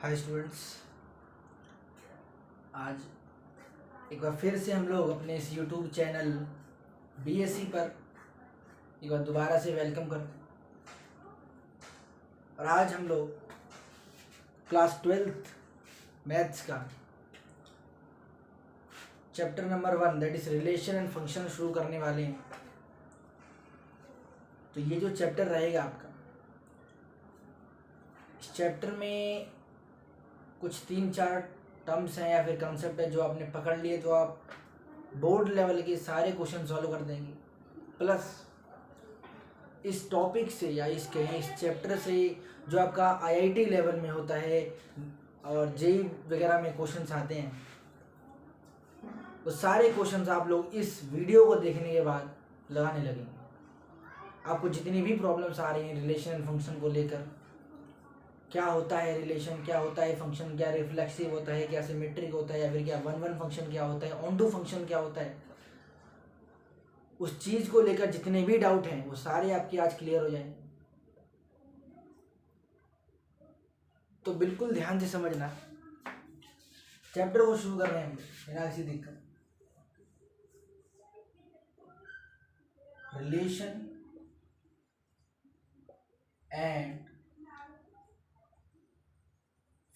Hi students, आज एक बार फिर से हम लोग अपने इस यूट्यूब चैनल बीएससी पर एक बार दोबारा से वेलकम करते हैं। और आज हम लोग क्लास 12th मैथ्स का chapter number 1 that is relation and function शुरू करने वाले हैं। तो ये जो चैप्टर रहेगा आपका, इस चैप्टर में कुछ 3-4 टर्म्स हैं या फिर कंसेप्ट है जो आपने पकड़ लिए तो आप बोर्ड लेवल के सारे क्वेश्चन सॉल्व कर देंगे। प्लस इस टॉपिक से या इस चैप्टर से जो आपका आईआईटी लेवल में होता है और जेईई वगैरह में क्वेश्चंस आते हैं, वो सारे क्वेश्चंस आप लोग इस वीडियो को देखने के बाद लगाने लगेंगे। आपको जितनी भी प्रॉब्लम्स आ रही हैं रिलेशन एंड फंक्शन को लेकर, क्या होता है रिलेशन, क्या होता है फंक्शन, क्या रिफ्लेक्सिव होता है, क्या सिमेट्रिक होता है, या फिर क्या वन वन फंक्शन क्या होता है, ऑन टू फंक्शन क्या होता है, उस चीज़ को लेकर जितने भी डाउट हैं वो सारे आपके आज क्लियर हो जाएंगे। तो बिल्कुल ध्यान से समझना। चैप्टर को शुरू कर रहे हैं बिना किसी दिक्कत। रिलेशन एंड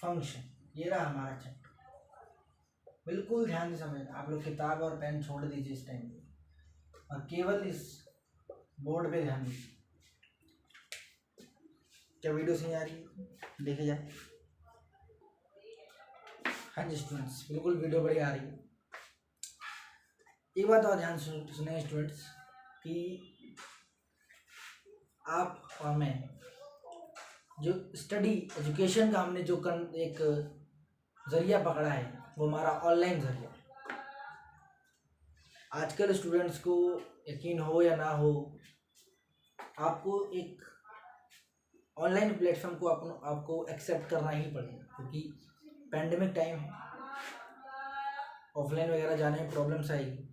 फंक्शन, ये रहा हमारा चैप्टर। बिल्कुल ध्यान से समझना। आप लोग किताब और पेन छोड़ दीजिए इस टाइम पे और केवल इस बोर्ड पे ध्यान दीजिए। क्या वीडियो सही आ रही है? देखे जाए। हाँ जी स्टूडेंट्स, बिल्कुल वीडियो बड़ी आ रही है। एक बात और ध्यान सुने स्टूडेंट्स कि आप और मैं जो स्टडी एजुकेशन का हमने जो एक जरिया पकड़ा है वो हमारा ऑनलाइन जरिया। आजकल स्टूडेंट्स को यकीन हो या ना हो, आपको एक ऑनलाइन प्लेटफॉर्म को आपको एक्सेप्ट करना ही पड़ेगा, क्योंकि पैंडेमिक टाइम है, ऑफलाइन वगैरह जाने में प्रॉब्लम्स आएगी।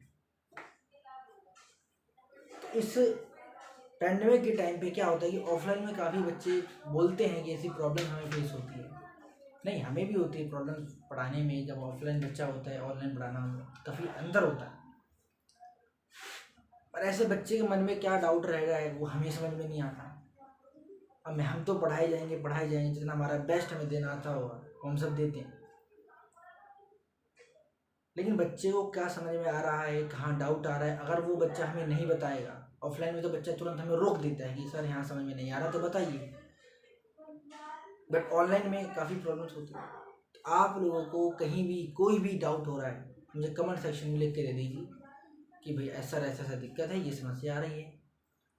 तो इस पैंडेमिक के टाइम पे क्या होता है कि ऑफलाइन में काफ़ी बच्चे बोलते हैं कि ऐसी प्रॉब्लम हमें फेस होती है। नहीं, हमें भी होती है प्रॉब्लम पढ़ाने में। जब ऑफलाइन बच्चा होता है, ऑनलाइन पढ़ाना काफ़ी अंतर होता है। पर ऐसे बच्चे के मन में क्या डाउट रहेगा है वो हमें समझ में नहीं आता। अब हम तो पढ़ाए जाएंगे जितना हमारा बेस्ट हमें देना आता होगा वो हम सब देते हैं। लेकिन बच्चे को क्या समझ में आ रहा है, कहाँ डाउट आ रहा है, अगर वो बच्चा हमें नहीं बताएगा। ऑफलाइन में तो बच्चा तुरंत हमें रोक देता है कि सर यहाँ समझ में नहीं आ रहा तो बताइए। बट ऑनलाइन में काफ़ी प्रॉब्लम्स होती है। तो आप लोगों को कहीं भी कोई भी डाउट हो रहा है मुझे कमेंट सेक्शन में लिख के दे दीजिए कि भाई ऐसा दिक्कत है, ये समस्या आ रही है,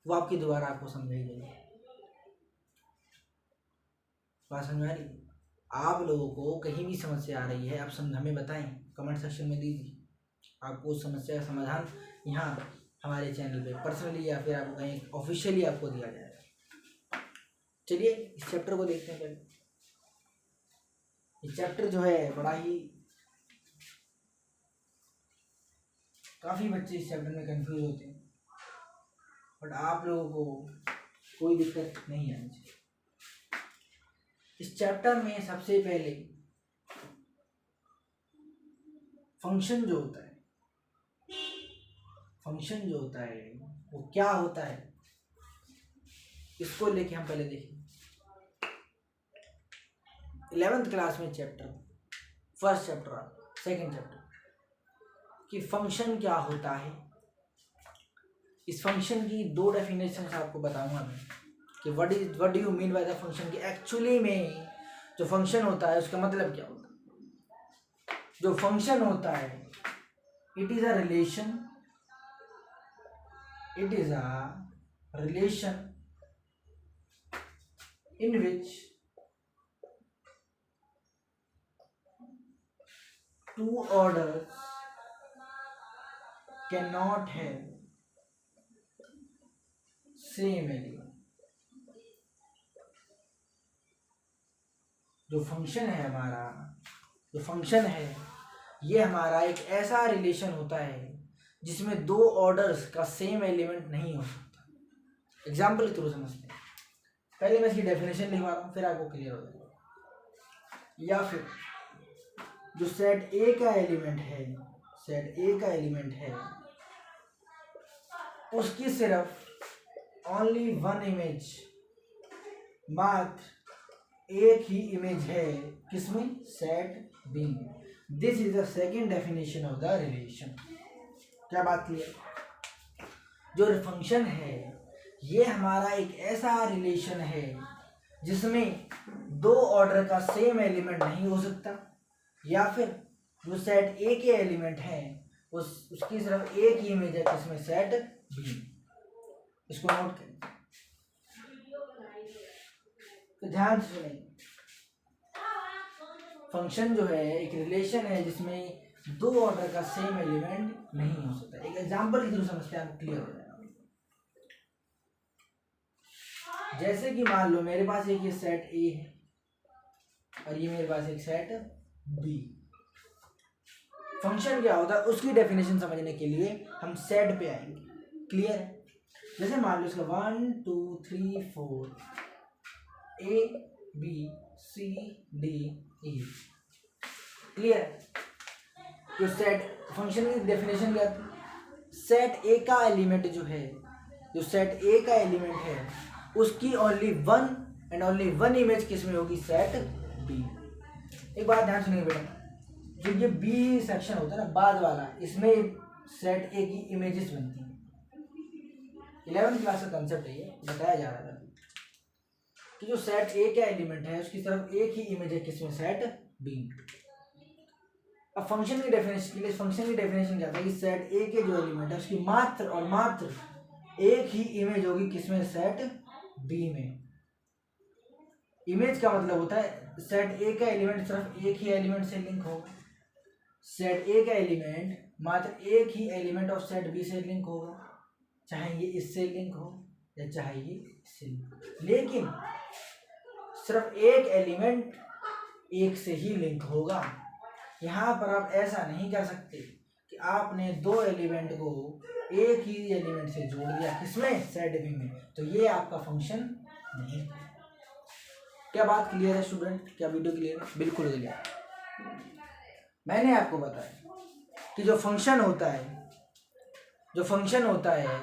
वो आपकी दोबारा आपको समझाई जाएगी। बात समझ में आ रही है? आप लोगों को कहीं भी समस्या आ रही है, आप हमें बताएं, कमेंट सेक्शन में दीजिए। आपको उस समस्या का समाधान यहाँ हमारे चैनल पे पर्सनली या फिर आपको कहीं ऑफिशियली आपको दिया जाएगा। चलिए इस चैप्टर को देखते हैं। पहले ये चैप्टर जो है बड़ा ही, काफ़ी बच्चे इस चैप्टर में कंफ्यूज होते हैं, बट आप लोगों को कोई दिक्कत नहीं आनी चाहिए। इस चैप्टर में सबसे पहले फंक्शन जो होता है वो क्या होता है, इसको लेके हम पहले देखें। 11th क्लास में फर्स्ट चैप्टर सेकंड चैप्टर कि फंक्शन क्या होता है। इस फंक्शन की 2 डेफिनेशंस आपको बताऊंगा मैं कि what do you mean by the function, कि एक्चुअली में जो फंक्शन होता है उसका मतलब क्या होता है। जो फंक्शन होता है it is a relation in which two orders cannot have same element। जो फंक्शन है ये हमारा एक ऐसा रिलेशन होता है जिसमें 2 ऑर्डर्स का सेम एलिमेंट नहीं हो सकता। एग्जाम्पल के थ्रू समझते हैं। पहले मैं इसकी डेफिनेशन लिखवा रहा हूँ, फिर आपको क्लियर हो जाएगा। या फिर जो सेट ए का एलिमेंट है, सेट ए का एलिमेंट है उसकी सिर्फ ओनली वन इमेज, मात्र एक ही इमेज है किसमें, सेट बी में। This is the second definition of the relation. क्या बात क्लियर? जो फंक्शन है ये हमारा एक ऐसा रिलेशन है जिसमें दो ऑर्डर का सेम एलिमेंट नहीं हो सकता, या फिर जो सेट ए के एलिमेंट हैं उसकी सिर्फ एक ही इमेज है किसमें, सेट बी। इसको नोट करें तो ध्यान से सुनिए। फंक्शन जो है एक रिलेशन है जिसमें दो ऑर्डर का सेम एलिमेंट नहीं हो सकता। एक एग्जांपल के थ्रू समझते हैं, आपको क्लियर हो जाएगा। जैसे कि मान लो मेरे पास एक ये सेट ए है और ये मेरे पास एक सेट बी। फंक्शन क्या होता है उसकी डेफिनेशन समझने के लिए हम सेट पे आएंगे। क्लियर है? जैसे मान लो इसका 1 2 3 4 A B C D E. Clear? तो सेट फंक्शन की डेफिनेशन क्या है? सेट ए का एलिमेंट जो है, जो सेट ए का एलिमेंट है उसकी only one and only one image किसमें होगी, सेट बी। एक बात ध्यान सुनिए बेटा, जो ये बी सेक्शन होता है ना बाद वाला, इसमें सेट ए की इमेजेस बनती हैं। 11th क्लास का कंसेप्ट है, ये बताया जा रहा था कि जो सेट ए का एलिमेंट है उसकी सिर्फ एक ही इमेज है किसमें, सेट बी। अब फंक्शन की डेफिनेशन के लिए, फंक्शन की डेफिनेशन क्या था कि सेट ए के जो एलिमेंट है उसकी मात्र और मात्र एक ही इमेज होगी किसमें, सेट बी में। इमेज का मतलब होता है सेट ए का एलिमेंट सिर्फ एक ही एलिमेंट से लिंक होगा, सेट ए का एलिमेंट मात्र एक ही एलिमेंट ऑफ सेट बी से लिंक होगा, चाहे ये इससे लिंक हो या चाहे ये इससे लिंक। लेकिन सिर्फ एक एलिमेंट एक से ही लिंक होगा। यहाँ पर आप ऐसा नहीं कर सकते कि आपने दो एलिमेंट को एक ही एलिमेंट से जोड़ दिया किसमें, सेट बी में, तो ये आपका फंक्शन नहीं। क्या बात क्लियर है स्टूडेंट? क्या वीडियो क्लियर है? बिल्कुल क्लियर। मैंने आपको बताया कि जो फंक्शन होता है, जो फंक्शन होता है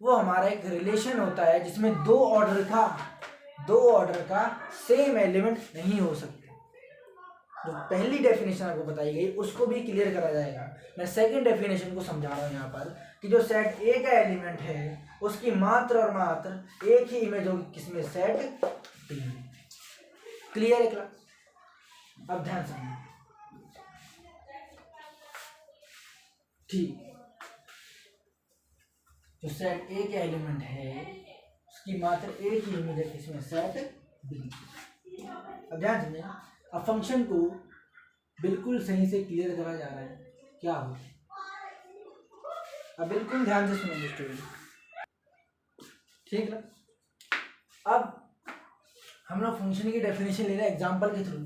वो हमारा एक रिलेशन होता है जिसमें दो ऑर्डर का सेम एलिमेंट नहीं हो सकते। जो पहली डेफिनेशन आपको बताई गई उसको भी क्लियर करा जाएगा। मैं सेकंड डेफिनेशन को समझा रहा हूँ यहाँ पर कि जो सेट ए का एलिमेंट है उसकी मात्र और मात्र एक ही इमेज होगी किसमें, सेट बी। क्लियर है क्लास? अब ध्यान से ठीक, जो सेट ए का एलिमेंट है उसकी मात्र एक ही इमेज है किसमें, सेट बी। अब ध्यान से अब फंक्शन को बिल्कुल सही से क्लियर करा जा रहा है क्या हो। अब बिल्कुल ध्यान से सुनिए स्टूडेंट, ठीक है? अब हम लोग फंक्शन की डेफिनेशन ले रहे हैं एग्जांपल के थ्रू।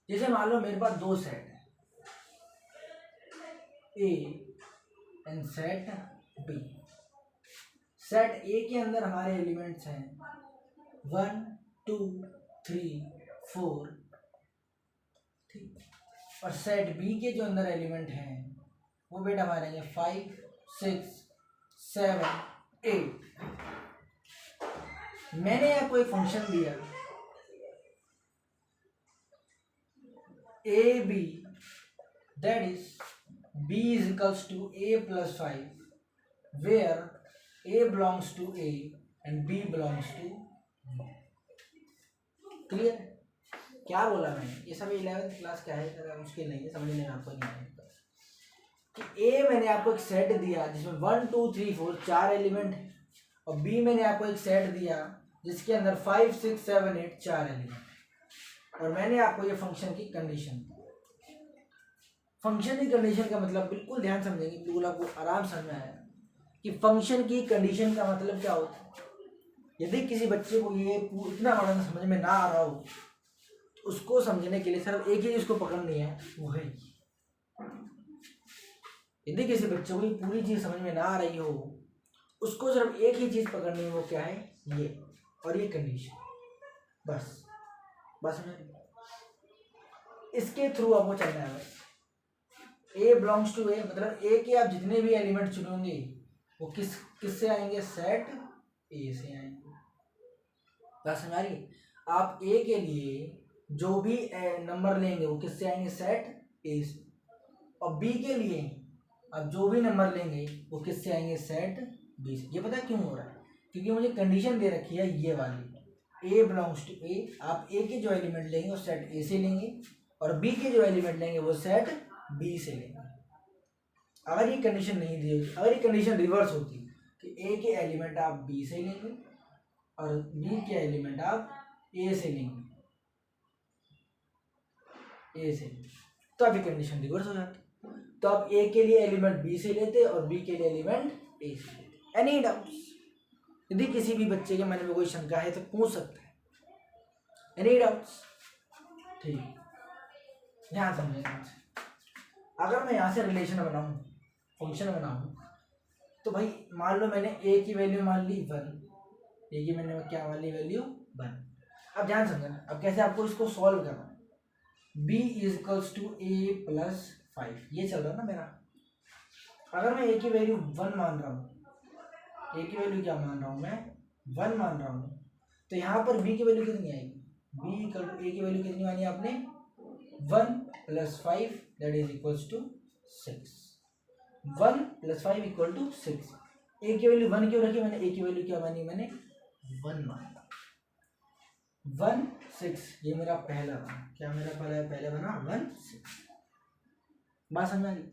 जैसे मान लो मेरे पास दो सेट है, A and set B. Set A के अंदर हमारे एलिमेंट्स हैं 1 2 3 4, ठीक। और सेट बी के जो अंदर एलिमेंट हैं वो बेटा हमारे हैं 5 6 7 8। मैंने आपको एक फंक्शन दिया A B, that is B is equals to A plus 5, where A belongs to A and B belongs to. Clear? क्या बोला मैंने? ये सब 11th क्लास का है, ज़्यादा मुश्किल नहीं है, समझने में आपको नहीं आएगा कि ए मैंने आपको एक सेट दिया जिसमें 1 2 3 4 चार एलिमेंट है, और बी मैंने आपको एक सेट दिया जिसके अंदर 5 6 7 8 चार एलिमेंट, और मैंने आपको ये फंक्शन की कंडीशन। फंक्शन की कंडीशन का मतलब बिल्कुल ध्यान समझेंगे, बिल्कुल आपको आराम समझ में आएगा कि फंक्शन की कंडीशन का मतलब क्या होता है। यदि किसी बच्चे को ये इतना बड़ा समझ में ना आ रहा हो, उसको समझने के लिए सिर्फ एक ही चीज को पकड़नी है, वो है। यदि किसी बच्चे को ये पूरी चीज समझ में ना आ रही हो, उसको सिर्फ एक ही चीज पकड़नी है, वो क्या है, ये और ये कंडीशन, बस। इसके थ्रू आपको चलना है भाई। ए बिलोंग्स टू ए, मतलब ए के आप जितने भी एलिमेंट चुनोगे वो किससे आएंगे, सेट ए से आएंगे। बात समझ आ रही है? आप ए के लिए जो भी नंबर लेंगे वो किससे आएंगे, सेट ए से। और बी के लिए आप जो भी नंबर लेंगे वो किससे आएंगे, सेट बी से। ये पता क्यों हो रहा है? क्योंकि मुझे कंडीशन दे रखी है ये वाली, ए बिलोंग्स टू ए। आप ए के जो एलिमेंट लेंगे वो सेट ए से लेंगे और बी के जो एलिमेंट लेंगे वो सेट बी से लेंगे। अगर ये कंडीशन नहीं दी होती, अगर ये कंडीशन रिवर्स होती कि ए के एलिमेंट आप बी से लेंगे और बी के एलिमेंट आप ए से लेंगे, ए से, तो अभी कंडीशन रिवर्स हो जाती। तो आप ए के लिए एलिमेंट बी से लेते और बी के लिए एलिमेंट ए से लेते। Any doubts? यदि किसी भी बच्चे के मन में कोई शंका है तो पूछ सकता है। Any doubts? ठीक, ध्यान समझेंगे। अगर मैं यहाँ से रिलेशन बनाऊँ, फंक्शन बनाऊँ, तो भाई मान लो मैंने ए की वैल्यू मान ली 1, ए की मैंने क्या मान ली वैल्यू 1। अब ध्यान समझना, अब कैसे आपको इसको सॉल्व करना है। b is equals to A plus 5, ये चल रहा है ना मेरा। अगर मैं ए की वैल्यू 1 मान रहा हूँ, ए की वैल्यू क्या मान रहा हूँ मैं, 1 मान रहा हूँ, तो यहाँ पर b की वैल्यू कितनी आएगी, b इक्वल टू ए की वैल्यू कितनी मानी आपने, 1 plus 5 that is equals to 6। 1 plus 5 equal to 6। A की वैल्यू 1 क्यों रखी मैंने, ए की वैल्यू क्या मानी मैंने, 1 माना। 1 6 ये मेरा पहला बना, क्या मेरा पहले बना 1 6। बात समझ आ गई?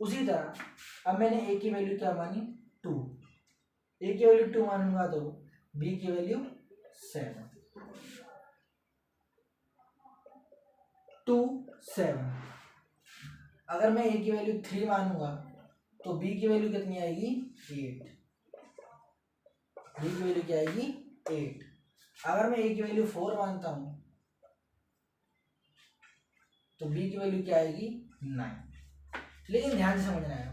उसी तरह अब मैंने ए की वैल्यू क्या मानी 2, ए की वैल्यू 2 मानूंगा तो बी की वैल्यू 7, 2 7। अगर मैं ए की वैल्यू 3 मानूंगा तो बी की वैल्यू कितनी आएगी 8, बी की वैल्यू क्या आएगी 8। अगर मैं ए की वैल्यू 4 मानता हूं तो बी की वैल्यू क्या आएगी 9। लेकिन ध्यान से समझना है,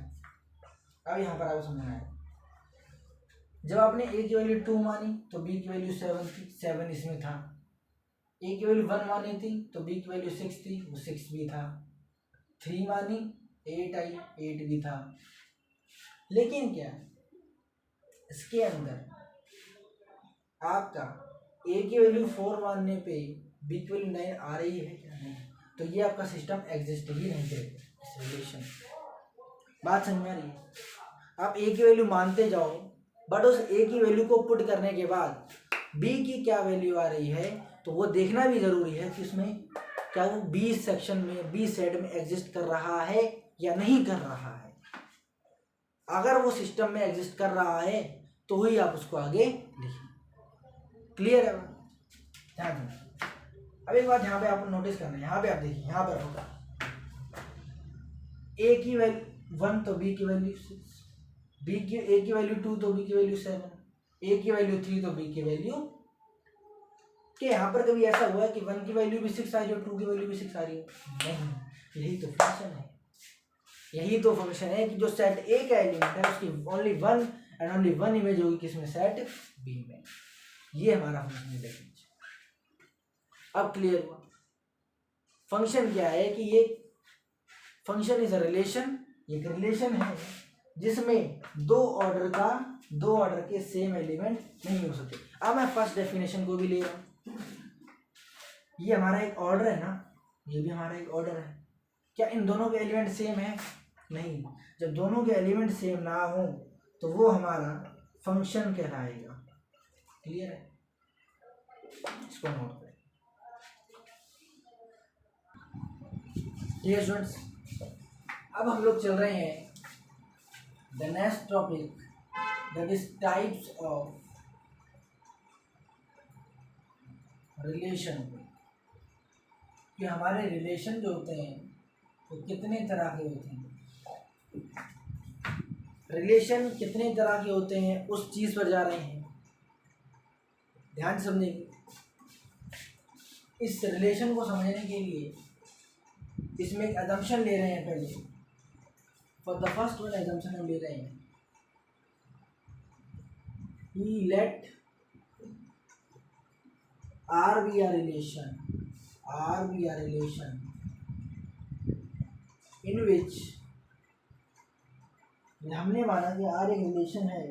अब यहाँ पर आपको समझना है, जब आपने ए की वैल्यू 2 मानी तो बी की वैल्यू 7 थी, 7 इसमें था। ए की वैल्यू 1 मानी थी तो बी की वैल्यू 6 थी, वो 6 भी था। 3 मानी 8 आई, 8 भी था। लेकिन क्या इसके अंदर आपका ए की वैल्यू 4 मानने पे बी की वैल्यू 9 आ रही है क्या, नहीं, तो ये आपका सिस्टम एग्जिस्ट ही नहीं करेगा इस रिलेशन। बात समझ में आ रही है? आप ए की वैल्यू मानते जाओ, बट उस ए की वैल्यू को पुट करने के बाद बी की क्या वैल्यू आ रही है तो वो देखना भी जरूरी है कि उसमें क्या वो बी सेक्शन में, बी सेट में एग्जिस्ट कर रहा है या नहीं कर रहा है। अगर वो सिस्टम में एग्जिस्ट कर रहा है तो ही आप उसको आगे लिखिए। क्लियर है? ध्यान दें। अब एक बात यहाँ पे आपको नोटिस करना है, यहाँ पे आप देखिए, यहाँ पर होगा ए की वैल्यू 1 तो बी की वैल्यू 6, बी की ए की वैल्यू 2 तो बी की वैल्यू 7, ए की वैल्यू 3 तो बी की वैल्यू, कि यहाँ पर कभी ऐसा हुआ है कि 1 की वैल्यू भी 6 आ रही है और 2 की वैल्यू भी 6 आ रही है? नहीं। यही तो फंक्शन है, यही तो फंक्शन है कि जो सेट ए का एलिमेंट है उसकी ओनली 1 एंड ओनली 1 इमेज होगी किसमें, सेट बी में। ये हमारा फंक्शन है। अब क्लियर हुआ? फंक्शन क्या है कि ये फंक्शन इज अ रिलेशन, एक रिलेशन है जिसमें दो ऑर्डर के सेम एलिमेंट नहीं हो सकते। अब मैं फर्स्ट डेफिनेशन को भी ले रहा हूं, ये हमारा एक ऑर्डर है ना, ये भी हमारा एक ऑर्डर है। क्या इन दोनों के एलिमेंट सेम है? नहीं। जब दोनों के एलिमेंट सेम ना हो तो वो हमारा फंक्शन कहलाएगा। क्लियर है? इसको नोट करें। डियर स्टूडेंट्स, अब हम लोग चल रहे हैं the next topic, that is types of relation. कि हमारे रिलेशन जो होते हैं वो कितने तरह के होते हैं, रिलेशन कितने तरह के होते हैं उस चीज पर जा रहे हैं। ध्यान से समझेंगे। इस रिलेशन को समझने के लिए इसमें एक अजम्पशन ले रहे हैं। पहले for the first one assumption हम ले रहे हैं, ही let R be R relation in which, हमने माना कि आर एक रिलेशन है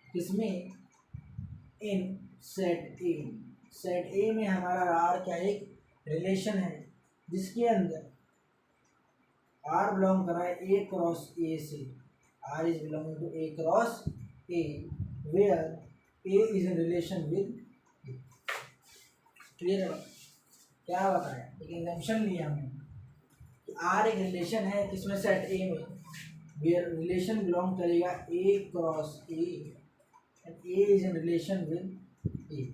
किसमें, इन सेट ए, सेट ए में हमारा आर क्या है, एक रिलेशन है जिसके अंदर आर बिलोंग कर रहा है ए क्रॉस ए से, R is belonging to A cross A, where A is in relation with A. Clear है? क्या बताया, एक एग्जाम्पशन लिया हमने कि आर एक रिलेशन है किसमें, सेट ए में, वेयर रिलेशन बिलोंग करेगा A cross A and A is in relation with A.